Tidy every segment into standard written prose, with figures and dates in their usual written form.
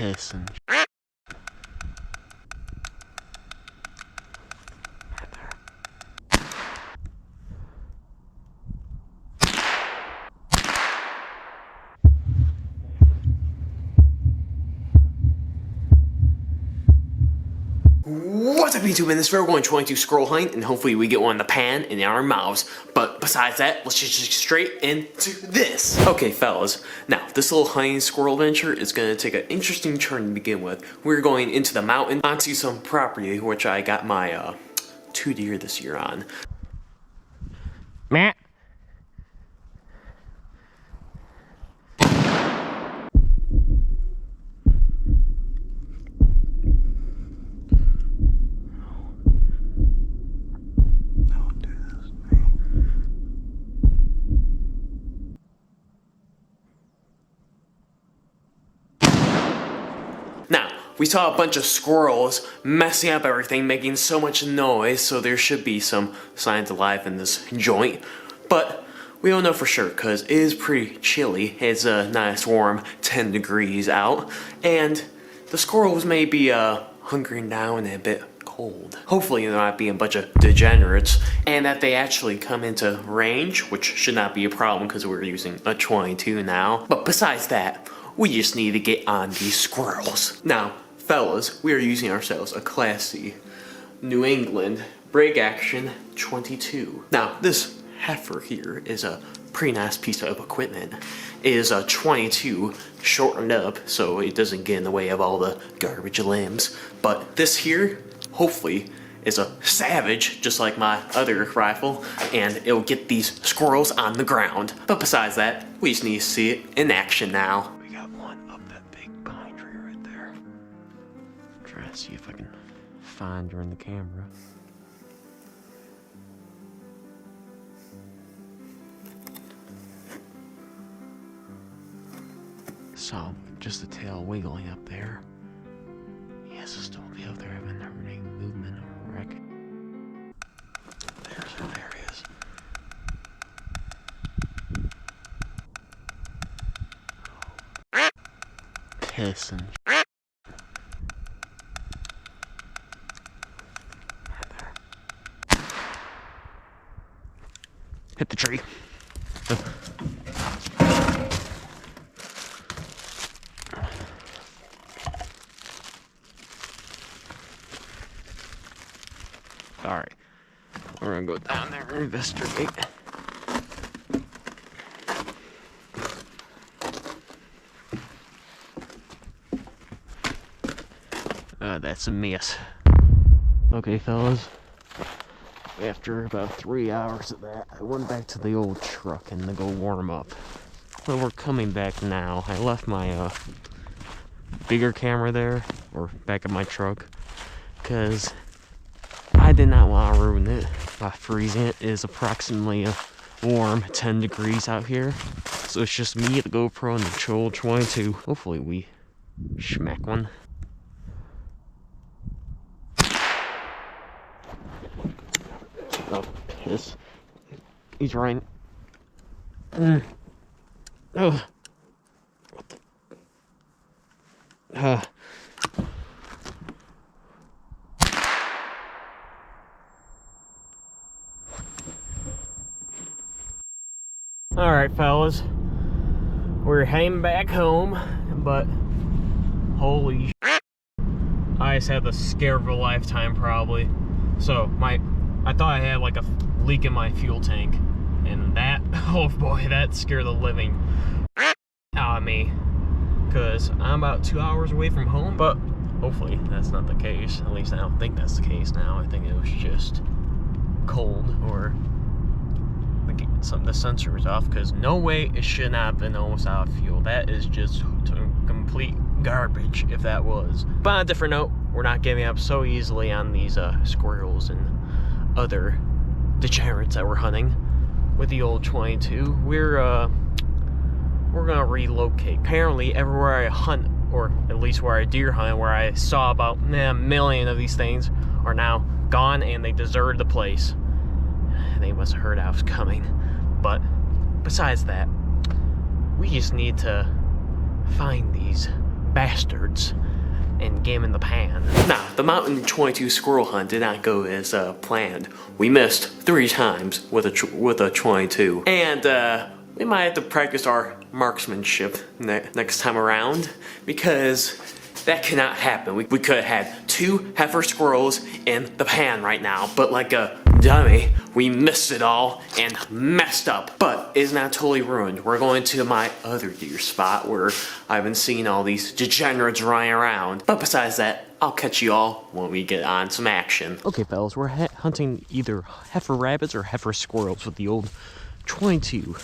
pissing. What's up YouTube, in this video we're going 22 squirrel hunt and hopefully we get one in the pan and in our mouths. But besides that, let's just get straight into this. Okay fellas, now this little hunting squirrel adventure is going to take an interesting turn to begin with. We're going into the mountain onto some property which I got my 2 deer this year on. Matt. Now, we saw a bunch of squirrels messing up everything, making so much noise, so there should be some signs of life in this joint. But we don't know for sure, because it is pretty chilly. It's a nice warm 10 degrees out, and the squirrels may be hunkering down and a bit cold. Hopefully they're not being a bunch of degenerates, and that they actually come into range, which should not be a problem because we're using a 22 now. But besides that, we just need to get on these squirrels. Now, fellas, we are using ourselves a classy New England break action 22. Now, this heifer here is a pretty nice piece of equipment. It is a 22 shortened up so it doesn't get in the way of all the garbage limbs. But this here, hopefully, is a savage, just like my other rifle, and it'll get these squirrels on the ground. But besides that, we just need to see it in action now. Try to see if I can find her in the camera. Saw just the tail wiggling up there. Yes, it's still be up there. I haven't heard any movement or wreck. There he is. Pissing. Hit the tree. Alright. We're gonna go down there and investigate. That's a mess. Okay, fellas. After about 3 hours of that, I went back to the old truck and to go warm up. Well, we're coming back now. I left my bigger camera there, or back at my truck, because I did not want to ruin it by freezing it. It is approximately a warm 10 degrees out here. So it's just me, the GoPro, and the Squirrel 22. Hopefully we smack one. Oh, piss. He's right. Oh. What the? Alright, fellas. We're heading back home, but holy shit. I just had the scare of a lifetime, probably. So, I thought I had like a leak in my fuel tank, and that, oh boy, that scared the living out of me, because I'm about 2 hours away from home. But hopefully that's not the case. At least I don't think that's the case now. I think it was just cold, or the sensor was off, because no way it should not have been almost out of fuel. That is just complete garbage if that was. But on a different note, we're not giving up so easily on these squirrels and other degenerates that we're hunting with the old 22. We're gonna relocate. Apparently everywhere I hunt, or at least where I deer hunt, where I saw about a million of these things, are now gone, and they deserted the place. They must have heard I was coming. But besides that, we just need to find these bastards and get him in the pan. Now, the Mountain 22 squirrel hunt did not go as planned. We missed 3 times with a 22. And we might have to practice our marksmanship next time around, because that cannot happen. We could have had 2 heifer squirrels in the pan right now, but like a dummy, we missed it all and messed up. But it's not totally ruined. We're going to my other deer spot where I've been seeing all these degenerates running around. But besides that, I'll catch you all when we get on some action. Okay, fellas, we're hunting either heifer rabbits or heifer squirrels with the old 22.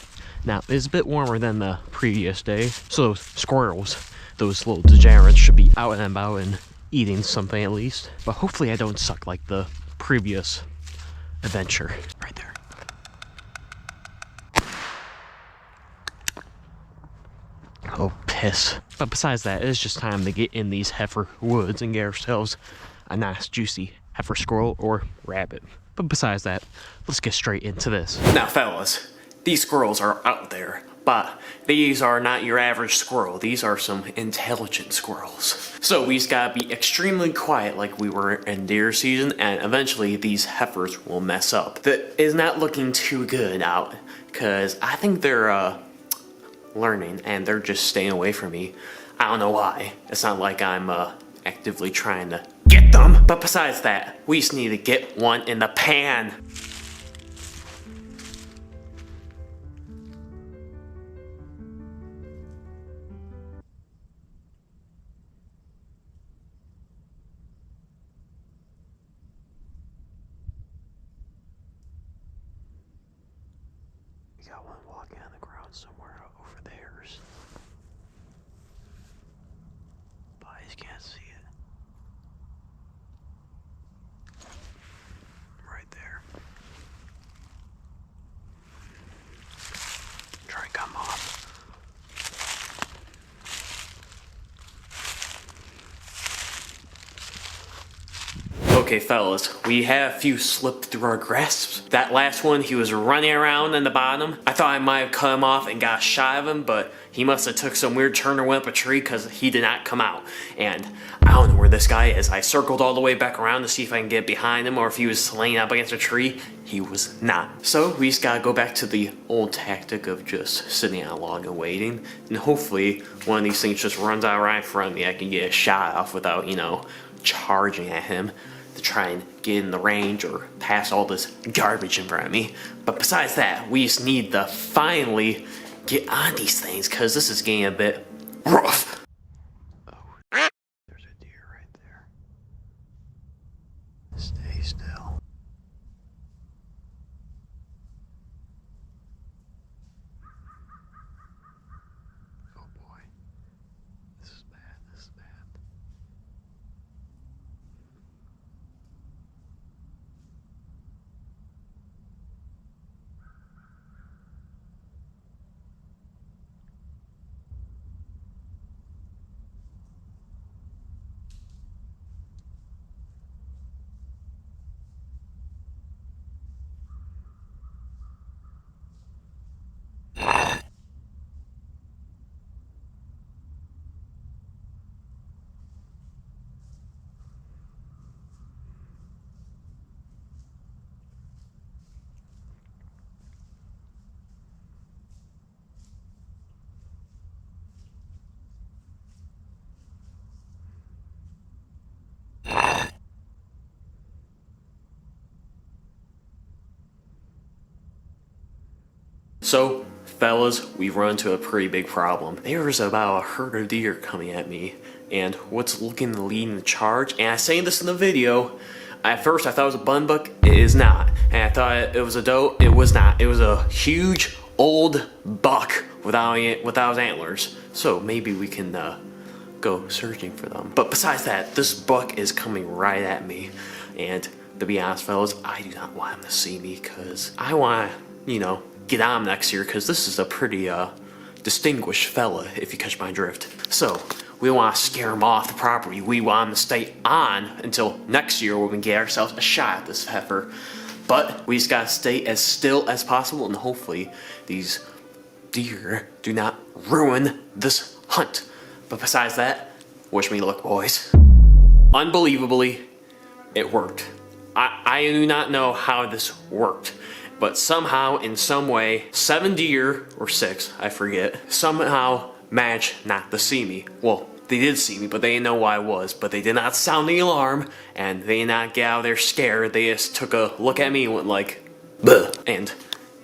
Now, it's a bit warmer than the previous day, so those squirrels, those little degenerates, should be out and about and eating something at least. But hopefully I don't suck like the previous adventure. Right there. Oh, piss. But besides that, it's just time to get in these heifer woods and get ourselves a nice juicy heifer squirrel or rabbit. But besides that, let's get straight into this. Now, fellas, these squirrels are out there, but these are not your average squirrel. These are some intelligent squirrels. So we just gotta be extremely quiet like we were in deer season, and eventually these heifers will mess up. That is not looking too good out, because I think they're learning and they're just staying away from me. I don't know why. It's not like I'm actively trying to get them. But besides that, we just need to get one in the pan. We got one walking on the ground somewhere over there. But I just can't see it. Right there. Try and come off. Okay, fellas, we had a few slip through our grasps. That last one, he was running around in the bottom. I thought I might have cut him off and got a shot of him, but he must have took some weird turn and went up a tree because he did not come out. And I don't know where this guy is. I circled all the way back around to see if I can get behind him or if he was laying up against a tree. He was not. So we just gotta go back to the old tactic of just sitting on a log and waiting. And hopefully one of these things just runs out right in front of me. I can get a shot off without, charging at him to try and get in the range or pass all this garbage in front of me. But besides that, we just need to finally get on these things, because this is getting a bit rough. Oh, there's a deer right there. Stay still. Oh boy. This is bad, this is bad. So, fellas, we've run into a pretty big problem. There's about a herd of deer coming at me, and what's looking to lead in the charge, and I say this in the video, at first I thought it was a bun buck, it is not. And I thought it was a doe, it was not. It was a huge, old buck without his antlers. So maybe we can go searching for them. But besides that, this buck is coming right at me. And to be honest, fellas, I do not want him to see me, because I want to, get on him next year, because this is a pretty distinguished fella, if you catch my drift. So we don't want to scare him off the property. We want him to stay on until next year when we can get ourselves a shot at this heifer. But we just gotta stay as still as possible, and hopefully these deer do not ruin this hunt. But besides that, Wish me luck, boys. Unbelievably, it worked. I do not know how this worked, but somehow, in some way, 7 deer, or 6, I forget, somehow managed not to see me. Well, they did see me, but they didn't know where I was, but they did not sound the alarm, and they did not get out of there scared. They just took a look at me and went like, "Buh," and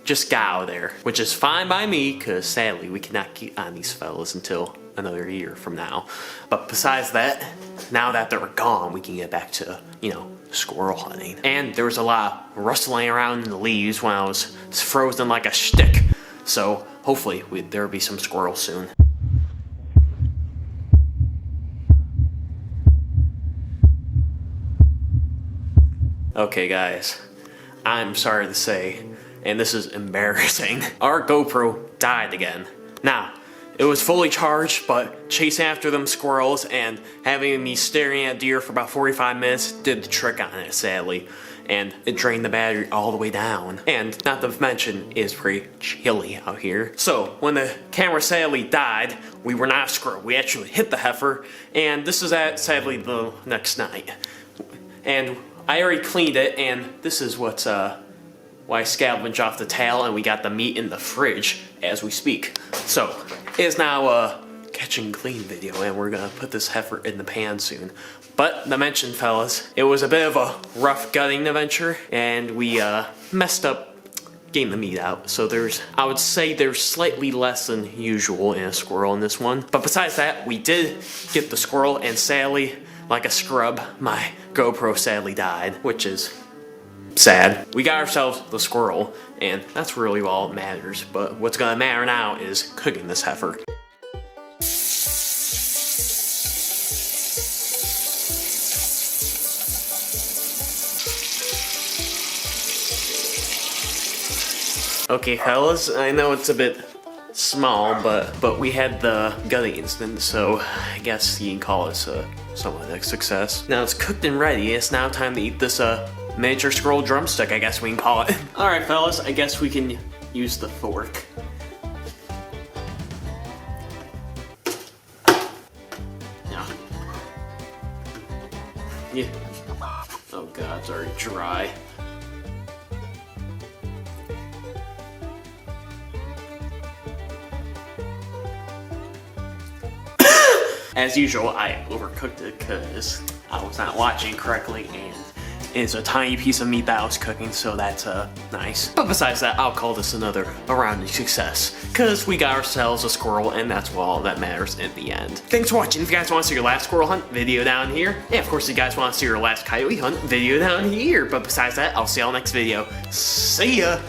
just got out of there, which is fine by me, because sadly, we cannot keep on these fellas until another year from now. But besides that, now that they're gone, we can get back to, squirrel hunting. And there was a lot of rustling around in the leaves when I was frozen like a shtick. So hopefully there will be some squirrels soon. Okay guys, I'm sorry to say, and this is embarrassing, our GoPro died again. Now, it was fully charged, but chasing after them squirrels and having me staring at deer for about 45 minutes did the trick on it, sadly. And it drained the battery all the way down. And not to mention, it's pretty chilly out here. So, when the camera sadly died, we were not a squirrel. We actually hit the heifer, and this is sadly the next night. And I already cleaned it, and this is what's why I scavenged off the tail, and we got the meat in the fridge as we speak. So, it is now a catch and clean video, and we're gonna put this heifer in the pan soon. But, to mention fellas, it was a bit of a rough gutting adventure, and we messed up getting the meat out. So I would say there's slightly less than usual in a squirrel in this one. But besides that, we did get the squirrel, and sadly, like a scrub, my GoPro sadly died, which is sad. We got ourselves the squirrel, and that's really all that matters. But what's gonna matter now is cooking this heifer. Okay fellas, I know it's a bit small, but we had the gutting incident, so I guess you can call this somewhat a success. Now it's cooked and ready. It's now time to eat this miniature squirrel drumstick, I guess we can call it. Alright fellas, I guess we can use the fork. Yeah. Oh god, it's already dry. As usual, I overcooked it because I was not watching correctly, and it's a tiny piece of meat that I was cooking, so that's nice. But besides that, I'll call this another rounding success, because we got ourselves a squirrel, and that's all that matters in the end. Thanks for watching. If you guys want to see your last squirrel hunt, video down here. And of course, if you guys want to see your last coyote hunt, video down here. But besides that, I'll see y'all next video. See ya!